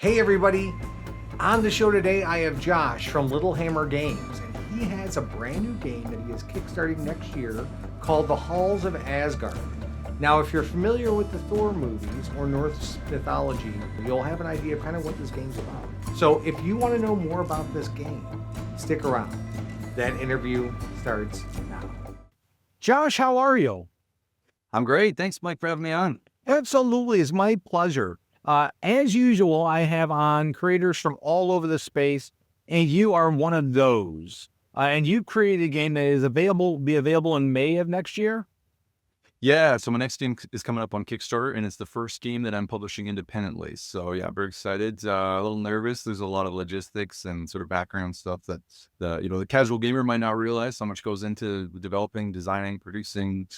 Hey everybody, on the show today I have Josh from Little Hammer Games, and he has a brand new game that he is kickstarting next year called the Halls of Asgard. Now if you're familiar with the Thor movies or Norse mythology, you'll have an idea of kind of what this game's about. So if you want to know more about this game, stick around. That interview starts now. Josh, how are you? I'm great. Thanks, Mike, for having me on. Absolutely, it's my pleasure. As usual, I have on creators from all over the space, and you are one of those. And you've created a game that is be available in May of next year? Yeah, so my next game is coming up on Kickstarter, and it's the first game that I'm publishing independently. So yeah, very excited. A little nervous. There's a lot of logistics and sort of background stuff that the casual gamer might not realize how much goes into developing, designing, producing,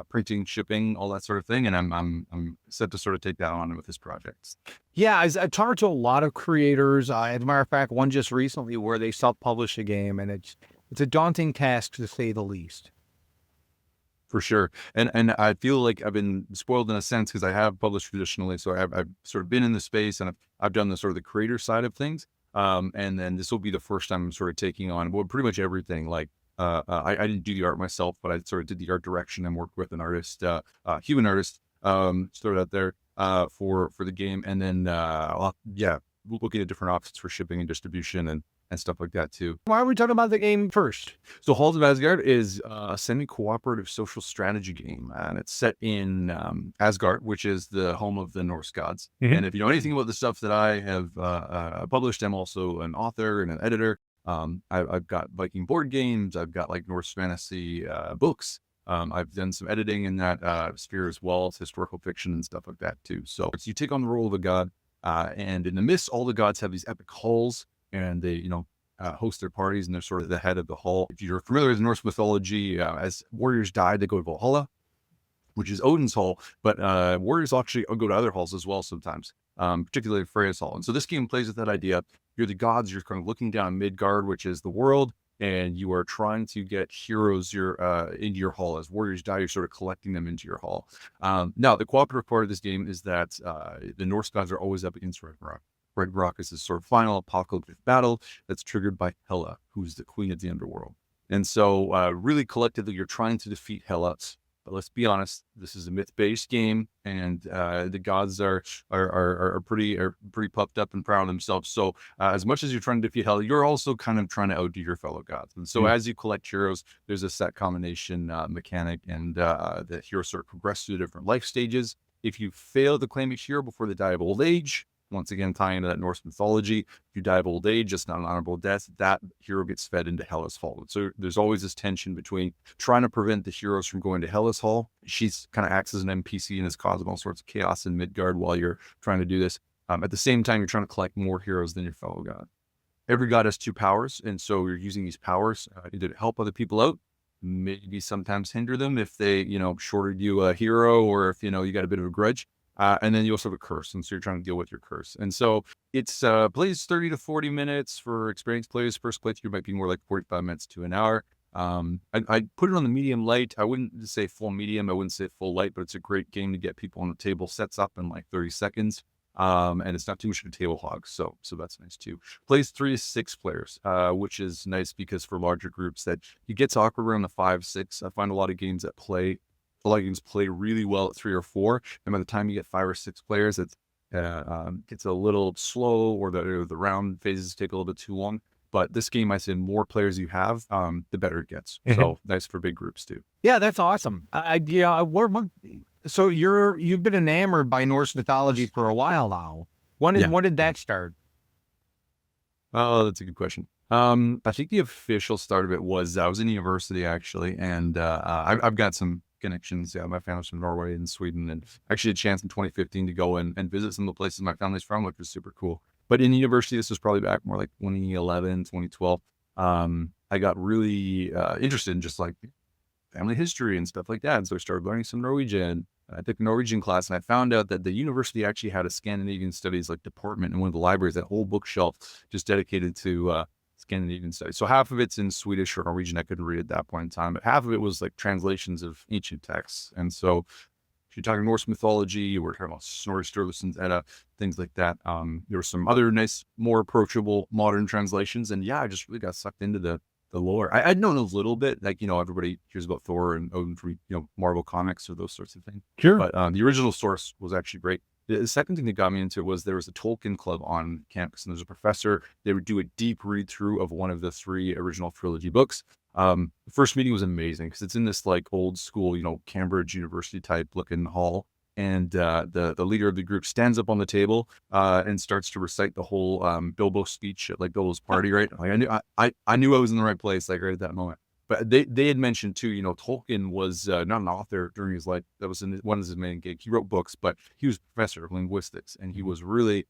printing, shipping, all that sort of thing. And I'm set to sort of take that on with this project. Yeah, I talked to a lot of creators. As a matter of fact, one just recently where they self-published a game, and it's a daunting task to say the least. For sure. And I feel like I've been spoiled in a sense because I have published traditionally. So I've sort of been in the space, and I've done the sort of the creator side of things. And then this will be the first time I'm sort of taking on pretty much everything. Like I didn't do the art myself, but I sort of did the art direction and worked with an artist, human artist, sort of out there for the game. And then looking at different options for shipping and distribution and stuff like that too. Why are we talking about the game first? So Halls of Asgard is a semi-cooperative social strategy game, and it's set in Asgard, which is the home of the Norse gods. Mm-hmm. And if you know anything about the stuff that I have published, I'm also an author and an editor. I've got Viking board games. I've got like Norse fantasy books. I've done some editing in that sphere as well. It's historical fiction and stuff like that too. So you take on the role of a god, and in the midst, all the gods have these epic halls, and they, host their parties, and they're sort of the head of the hall. If you're familiar with Norse mythology, as warriors die, they go to Valhalla, which is Odin's hall, but warriors actually go to other halls as well sometimes, particularly Freya's hall. And so this game plays with that idea. You're the gods, you're kind of looking down Midgard, which is the world, and you are trying to get heroes into your hall. As warriors die, you're sort of collecting them into your hall. Now, the cooperative part of this game is that the Norse gods are always up against Ragnarök. Ragnarök is this sort of final apocalyptic battle that's triggered by Hela, who's the queen of the underworld. And so really collectively, you're trying to defeat Hela. But let's be honest, this is a myth-based game, and the gods are pretty puffed up and proud of themselves. So as much as you're trying to defeat Hela, you're also kind of trying to outdo your fellow gods. And so as you collect heroes, there's a set combination mechanic, and the heroes sort of progress through different life stages. If you fail to claim a hero before they die of old age, once again, tying into that Norse mythology, if you die of old age, just not an honorable death, that hero gets fed into Hela's hall. So there's always this tension between trying to prevent the heroes from going to Hela's hall. She's kind of acts as an NPC and is causing all sorts of chaos in Midgard while you're trying to do this. At the same time, you're trying to collect more heroes than your fellow god. Every god has two powers, and so you're using these powers either to help other people out, maybe sometimes hinder them if they, shorted you a hero, or if, you got a bit of a grudge. And then you also have a curse, and so you're trying to deal with your curse. And so it's plays 30 to 40 minutes for experienced players. First playthrough might be more like 45 minutes to an hour. I'd put it on the medium light. I wouldn't say full medium. I wouldn't say full light, but it's a great game to get people on the table. Sets up in like 30 seconds. And it's not too much of a table hog. So that's nice too. Plays 3 to 6 players, which is nice because for larger groups that it gets awkward around the 5, 6. I find a lot of games play really well at 3 or 4, and by the time you get 5 or 6 players, it's a little slow, or the round phases take a little bit too long. But this game, I say, the more players you have, the better it gets. So nice for big groups too. Yeah, that's awesome. So you've been enamored by Norse mythology for a while now. When did that start? Oh, that's a good question. I think the official start of it was I was in university actually, and I've got some connections. Yeah, my family's from Norway and Sweden, and actually had a chance in 2015 to go and visit some of the places my family's from, which was super cool. But in university, this was probably back more like 2011, 2012. I got really interested in just like family history and stuff like that. And so I started learning some Norwegian. I took a Norwegian class, and I found out that the university actually had a Scandinavian studies like department in one of the libraries, that whole bookshelf just dedicated to Scandinavian studies. So half of it's in Swedish or Norwegian. I couldn't read at that point in time, but half of it was like translations of ancient texts. And so you're talking Norse mythology, we're talking about Snorri Sturluson's Edda, things like that. There were some other nice, more approachable modern translations. And yeah, I just really got sucked into the lore. I'd known a little bit, like, everybody hears about Thor and Odin from, Marvel comics or those sorts of things. Sure. But the original source was actually great. The second thing that got me into it was there was a Tolkien club on campus, and there's a professor. They would do a deep read through of one of the 3 original trilogy books. The first meeting was amazing because it's in this like old school, Cambridge University type looking hall. And the leader of the group stands up on the table and starts to recite the whole Bilbo speech at like Bilbo's party, right? Like I knew I was in the right place, like right at that moment. But they had mentioned too, Tolkien was not an author during his life. That was one of his main gigs. He wrote books, but he was a professor of linguistics, and he was really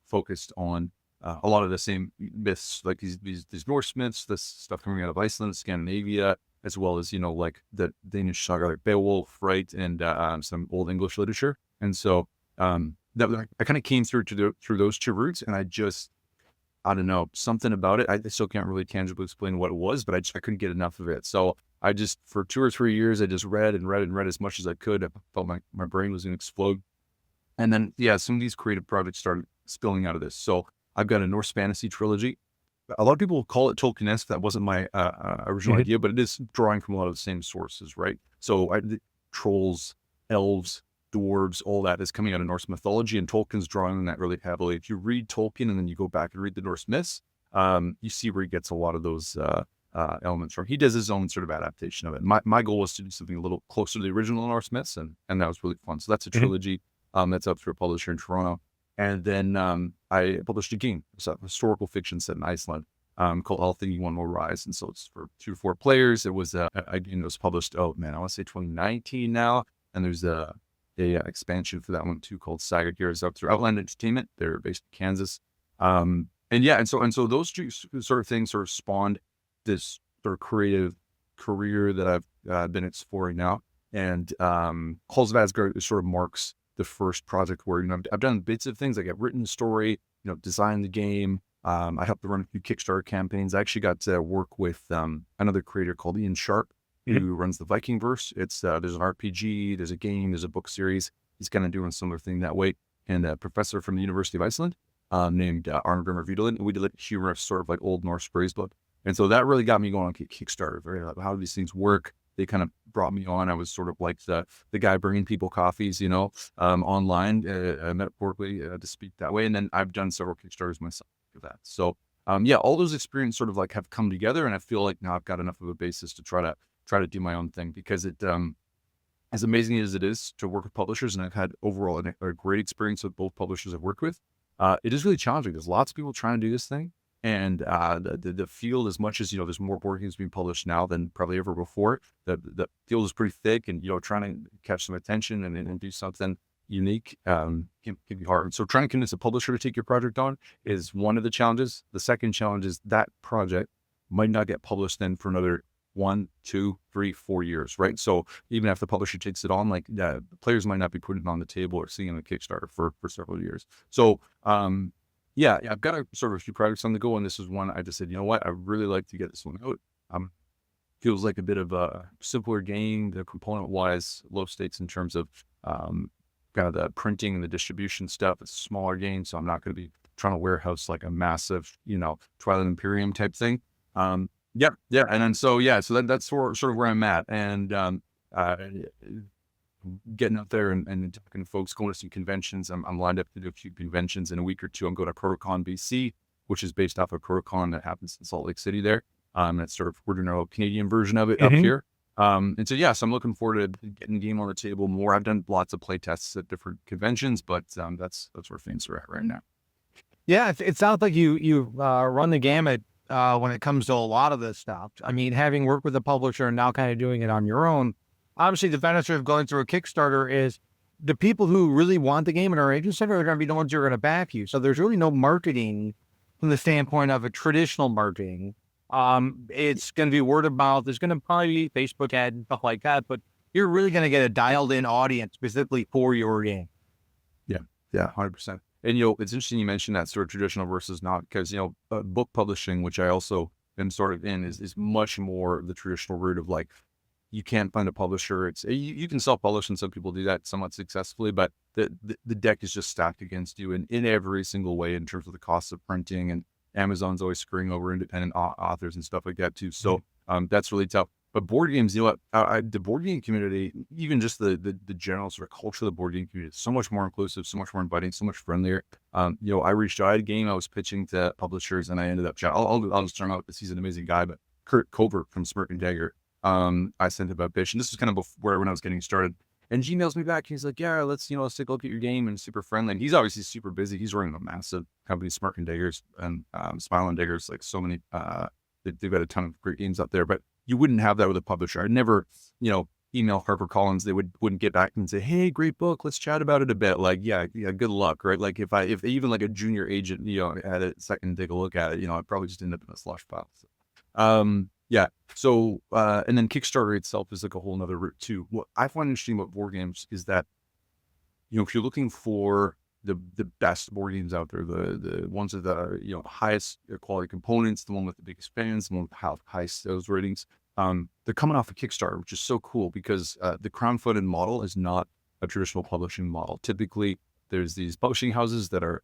focused on a lot of the same myths, like these Norse myths, this stuff coming out of Iceland, Scandinavia, as well as, like the Danish saga, like Beowulf, right, and some old English literature. And so that I kind of came through those 2 routes, and I don't know, something about it. I still can't really tangibly explain what it was, but I couldn't get enough of it. So I just, for 2 or 3 years, I just read and read and read as much as I could. I felt my brain was going to explode. And then, yeah, some of these creative projects started spilling out of this. So I've got a Norse fantasy trilogy. A lot of people call it Tolkien-esque. That wasn't my original idea, but it is drawing from a lot of the same sources, right? So trolls, elves, dwarves, all that is coming out of Norse mythology, and Tolkien's drawing on that really heavily. If you read Tolkien and then you go back and read the Norse myths, you see where he gets a lot of those elements from. He does his own sort of adaptation of it. My goal was to do something a little closer to the original Norse myths, and that was really fun. So that's a trilogy that's up through a publisher in Toronto. And then I published a game. It's a historical fiction set in Iceland called All Thinking One Will Rise. And so it's for 2 to 4 players. It was a game that was published, I want to say 2019 now. And there's a expansion for that one too called Saga Gears up through Outland Entertainment. They're based in Kansas. And so those 2 sort of things sort of spawned this sort of creative career that I've been exploring now. And Halls of Asgard sort of marks the first project where, I've done bits of things. Like I've written the story, designed the game. I helped to run a few Kickstarter campaigns. I actually got to work with another creator called Ian Sharp, who runs the Viking-verse. It's there's an RPG, there's a game, there's a book series. He's kind of doing a similar thing that way. And a professor from the University of Iceland named Arngrimur Vidalin. We did like humorous sort of like old Norse phrase book. And so that really got me going on Kickstarter. Right? Like, how do these things work? They kind of brought me on. I was sort of like the guy bringing people coffees, online, metaphorically to speak that way. And then I've done several Kickstarters myself for that. So all those experiences sort of like have come together, and I feel like now I've got enough of a basis to try to do my own thing, because it, as amazing as it is to work with publishers, and I've had overall a great experience with both publishers I've worked with, it is really challenging. There's lots of people trying to do this thing. And the field, as much as, there's more board games being published now than probably ever before, the field is pretty thick, and, trying to catch some attention and do something unique can be hard. So trying to convince a publisher to take your project on is one of the challenges. The second challenge is that project might not get published then for another 1, 2, 3, 4 years, right? So even if the publisher takes it on, like players might not be putting it on the table or seeing it on Kickstarter for several years. So, I've got a sort of a few projects on the go, and this is one I just said, you know what, I really like to get this one out. Feels like a bit of a simpler game, the component wise, low stakes in terms of kind of the printing and the distribution stuff. It's a smaller game, so I'm not going to be trying to warehouse like a massive, Twilight Imperium type thing. And then so that's sort of where I'm at, and getting out there and talking to folks, going to some conventions. I'm lined up to do a few conventions in a week or two. I'm going to Crowdfund BC, which is based off of Crowdfund that happens in Salt Lake City there. That's sort of, we're doing our Canadian version of it up here. So I'm looking forward to getting the game on the table more. I've done lots of play tests at different conventions, but that's where things are at right now. Yeah, it sounds like you run the gamut when it comes to a lot of this stuff. I mean, having worked with a publisher and now kind of doing it on your own, obviously the benefit of going through a Kickstarter is the people who really want the game and are interested are going to be the ones who are going to back you. So there's really no marketing from the standpoint of a traditional marketing. It's going to be word of mouth. There's going to probably be Facebook ad and stuff like that, but you're really going to get a dialed in audience specifically for your game. Yeah, 100%. And, it's interesting you mentioned that sort of traditional versus not, because, book publishing, which I also am sort of in, is much more the traditional route of like, you can't find a publisher. It's you can self-publish, and some people do that somewhat successfully, but the deck is just stacked against you in every single way in terms of the cost of printing, and Amazon's always screwing over independent authors and stuff like that too. So that's really tough. But board games, you know what? The board game community, even just the general sort of culture of the board game community, is so much more inclusive, so much more inviting, so much friendlier. You know, I reached out, I had a game I was pitching to publishers, and I ended up chatting. I'll just start out because he's an amazing guy, but Kurt Covert from Smirk and Dagger. I sent him a pitch, and this was kind of before when I was getting started. And he emails me back. He's like, "Yeah, let's take a look at your game," and super friendly. And he's obviously super busy. He's running a massive company, Smirk and Daggers, and Smile and Daggers. Like so many, they've got a ton of great games out there. But you wouldn't have that with a publisher. I'd never, email HarperCollins. They wouldn't get back and say, "Hey, great book. Let's chat about it a bit." Like, yeah, good luck, right? Like if even like a junior agent, had a second to take a look at it, I'd probably just end up in a slush pile. So, yeah. So, and then Kickstarter itself is like a whole nother route too. What I find interesting about board games is that, if you're looking for the best board games out there, the ones with the, highest quality components, the one with the biggest fans, the one with the high sales ratings, they're coming off of Kickstarter, which is so cool because, the crowdfunded model is not a traditional publishing model. Typically there's these publishing houses that are,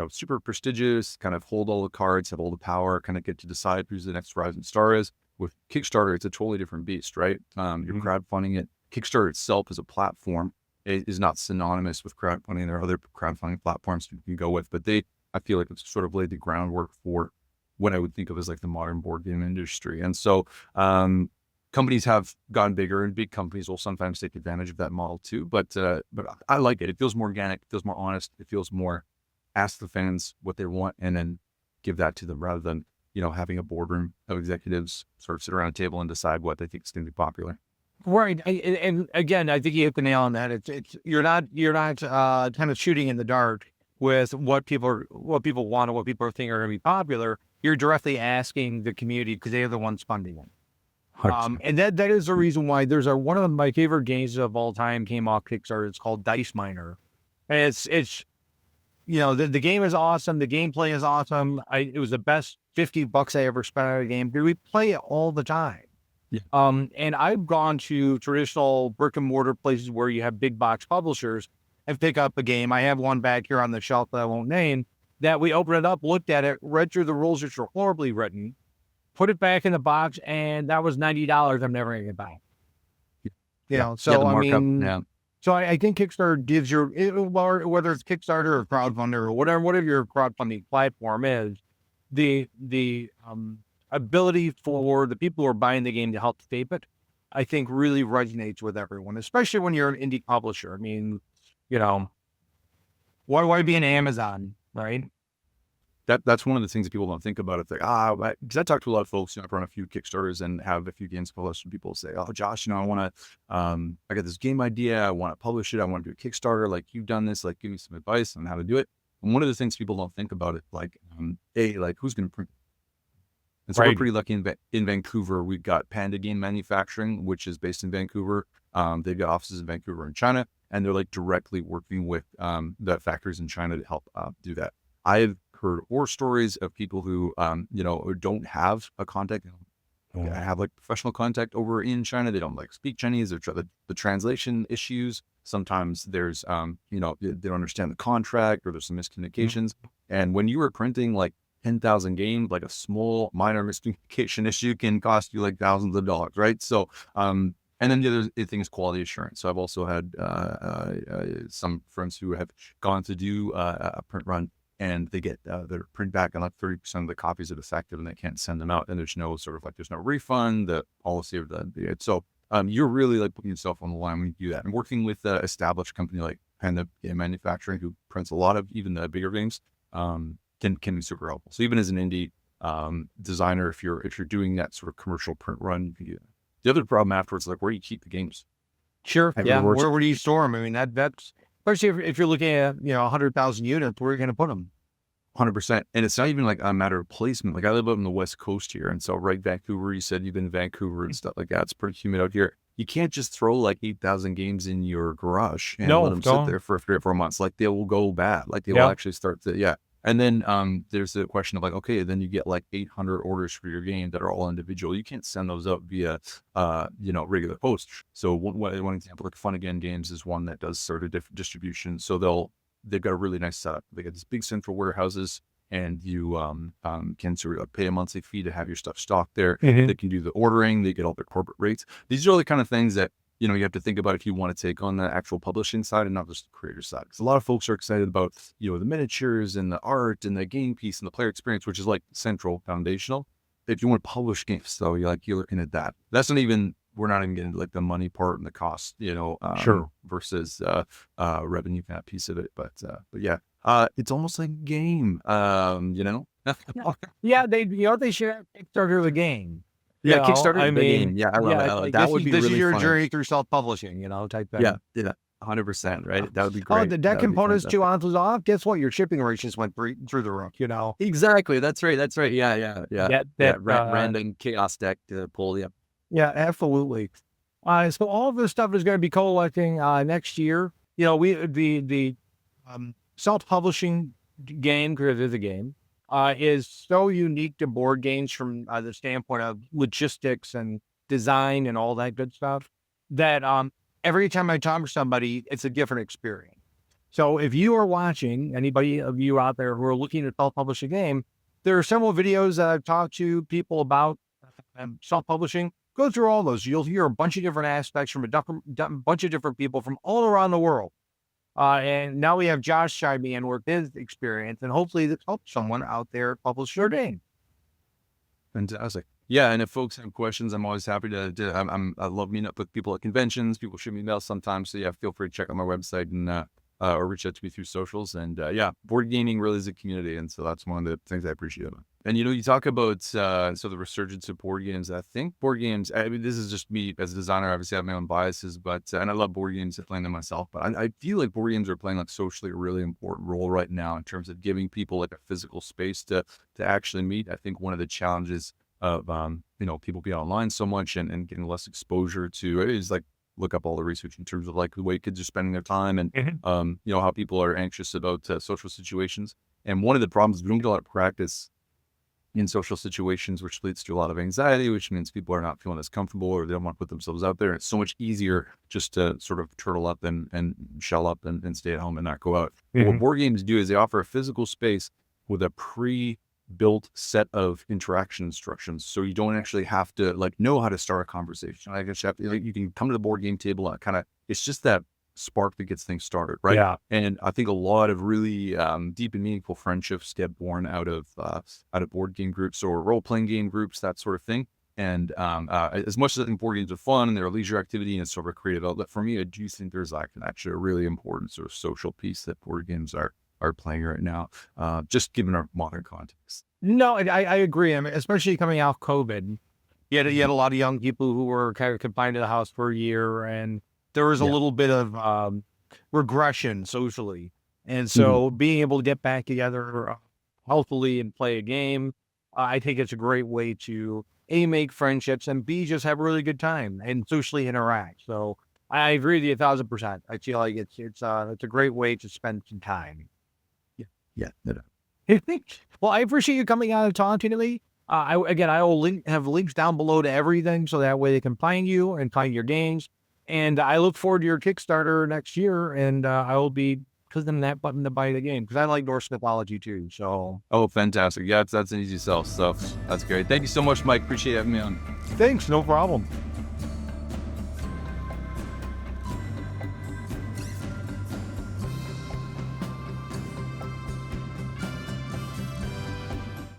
super prestigious, kind of hold all the cards, have all the power, kind of get to decide who's the next rising star is. With Kickstarter, it's a totally different beast, right? You're crowdfunding it. Kickstarter itself as a platform is not synonymous with crowdfunding. There are other crowdfunding platforms you can go with, but I feel like it's sort of laid the groundwork for what I would think of as like the modern board game industry. And so, companies have gotten bigger, and big companies will sometimes take advantage of that model too. But I like it. It feels more organic. It feels more honest. It feels more ask the fans what they want and then give that to them, rather than, having a boardroom of executives sort of sit around a table and decide what they think is going to be popular. Right. And again, I think you hit the nail on that. It's you're not kind of shooting in the dark with what people want or what people think are going to be popular. You're directly asking the community because they're the ones funding it. And that is the reason why there's one of my favorite games of all time came off Kickstarter. It's called Dice Miner. And it's the game is awesome. The gameplay is awesome. It was the best $50 I ever spent on a game. We play it all the time. Yeah. And I've gone to traditional brick and mortar places where you have big box publishers and pick up a game. I have one back here on the shelf that I won't name, that we opened it up, looked at it, read through the rules, which were horribly written, put it back in the box, and that was $90 I'm never going to get back. So I think Kickstarter gives whether it's Kickstarter or Crowdfunder or whatever your crowdfunding platform is, the ability for the people who are buying the game to help tape it, I think really resonates with everyone, especially when you're an indie publisher. I mean, why be an Amazon, right? That's one of the things that people don't think about. It's like, because I talk to a lot of folks, I've run a few Kickstarters and have a few games published, and people say, "Oh, Josh, I want to, I got this game idea. I want to publish it. I want to do a Kickstarter. Like, you've done this, like, give me some advice on how to do it." And one of the things people don't think about it, like, who's going to print? And so We're pretty lucky in Vancouver. We've got Panda Game Manufacturing, which is based in Vancouver. They've got offices in Vancouver and China, and they're like directly working with the factories in China to help do that. I've heard horror stories of people who, don't have a contact, have like professional contact over in China. They don't like speak Chinese. They're the translation issues. Sometimes there's, they don't understand the contract, or there's some miscommunications. And when you are printing like 10,000 games, like a small minor miscommunication issue can cost you like thousands of dollars, right? So, and then the other thing is quality assurance. So I've also had some friends who have gone to do a print run, and they get their print back, and like 30% of the copies are defective, and they can't send them out. And there's no there's no refund, the policy of the. So you're really like putting yourself on the line when you do that. And working with an established company like Panda Game Manufacturing, who prints a lot of even the bigger games, can be super helpful. So even as an indie designer, if you're doing that sort of commercial print run, the other problem afterwards is like, where do you keep the games? Sure. Yeah. Where do you store them? I mean, that's especially if you're looking at 100,000 units, where are you going to put them? 100%. And it's not even like a matter of placement. Like, I live up on the West Coast here, and so Vancouver. You said you've been in Vancouver and stuff like that. It's pretty humid out here. You can't just throw like 8,000 games in your garage and let them sit there for 3 or 4 months. Like, they will go bad. Like, they will actually start to And then there's the question of like, okay, then you get like 800 orders for your game that are all individual. You can't send those out via, regular post. So one example, like Fun Again Games is one that does sort of different distribution. So they've got a really nice setup. They got these big central warehouses, and you can sort of pay a monthly fee to have your stuff stocked there. They can do the ordering. They get all their corporate rates. These are the kind of things that you have to think about if you want to take on the actual publishing side and not just the creator side. Because a lot of folks are excited about, the miniatures and the art and the game piece and the player experience, which is like central, foundational. If you want to publish games, though, you're looking at that. We're not even getting like the money part and the cost, Sure. versus revenue kind of piece of it. But yeah, it's almost like a game, Yeah, they should have Kickstarter the game. Yeah, You know, Kickstarter I the mean, game. Yeah, I love yeah, it. like That this would is, be this really is your fun. journey through self-publishing, type thing. Yeah, 100%, right? That would be great. Oh, the deck That would be components fantastic. 2 ounces off. Guess what? Your shipping rates just went through the roof. Exactly. That's right. Yeah. That Random chaos deck to pull. Yeah. Yeah, absolutely. So all of this stuff is going to be collecting next year. The self-publishing game, because it is a game, is so unique to board games from the standpoint of logistics and design and all that good stuff that every time I talk to somebody, it's a different experience. So if you are watching, anybody of you out there who are looking to self-publish a game, there are several videos that I've talked to people about self-publishing. Go through all those. You'll hear a bunch of different aspects from a bunch of different people from all around the world. And now we have Josh chime in with his experience, and hopefully this helps someone out there publish their game. Fantastic. Yeah, and if folks have questions, I'm always happy to I love meeting up with people at conventions. People shoot me emails sometimes. So yeah, feel free to check out my website and or reach out to me through socials. And board gaming really is a community, and so that's one of the things I appreciate about it. And you talk about the resurgence of board games. I think board games. I mean, this is just me as a designer. Obviously, I have my own biases, but and I love board games and playing them myself. But I feel like board games are playing like socially a really important role right now in terms of giving people like a physical space to actually meet. I think one of the challenges of people being online so much and getting less exposure to it is like look up all the research in terms of like the way kids are spending their time and how people are anxious about social situations. And one of the problems is we don't get a lot of practice in social situations, which leads to a lot of anxiety, which means people are not feeling as comfortable or they don't want to put themselves out there. It's so much easier just to sort of turtle up and shell up and stay at home and not go out. But what board games do is they offer a physical space with a pre-built set of interaction instructions. So you don't actually have to like know how to start a conversation. I guess you can come to the board game table and it's just that spark that gets things started, right? Yeah. And I think a lot of really deep and meaningful friendships get born out of board game groups or role-playing game groups, that sort of thing. And as much as I think board games are fun and they're a leisure activity and it's sort of a creative outlet, for me, I do think there's like actually a really important sort of social piece that board games are playing right now, just given our modern context. No, I agree. I mean, especially coming out of COVID, you had a lot of young people who were kind of confined to the house for a year, and there was a little bit of regression socially. And so being able to get back together healthily and play a game, I think it's a great way to A, make friendships, and B, just have a really good time and socially interact. So I agree with you 1,000%. I feel like it's a great way to spend some time. Yeah. Well, I appreciate you coming out and talking to me. I will have links down below to everything, so that way they can find you and find your games. And I look forward to your Kickstarter next year, and I will be clicking that button to buy the game because I like Norse mythology too. So, Fantastic. Yeah, that's an easy sell. So that's great. Thank you so much, Mike. Appreciate having me on. thanks, no problem.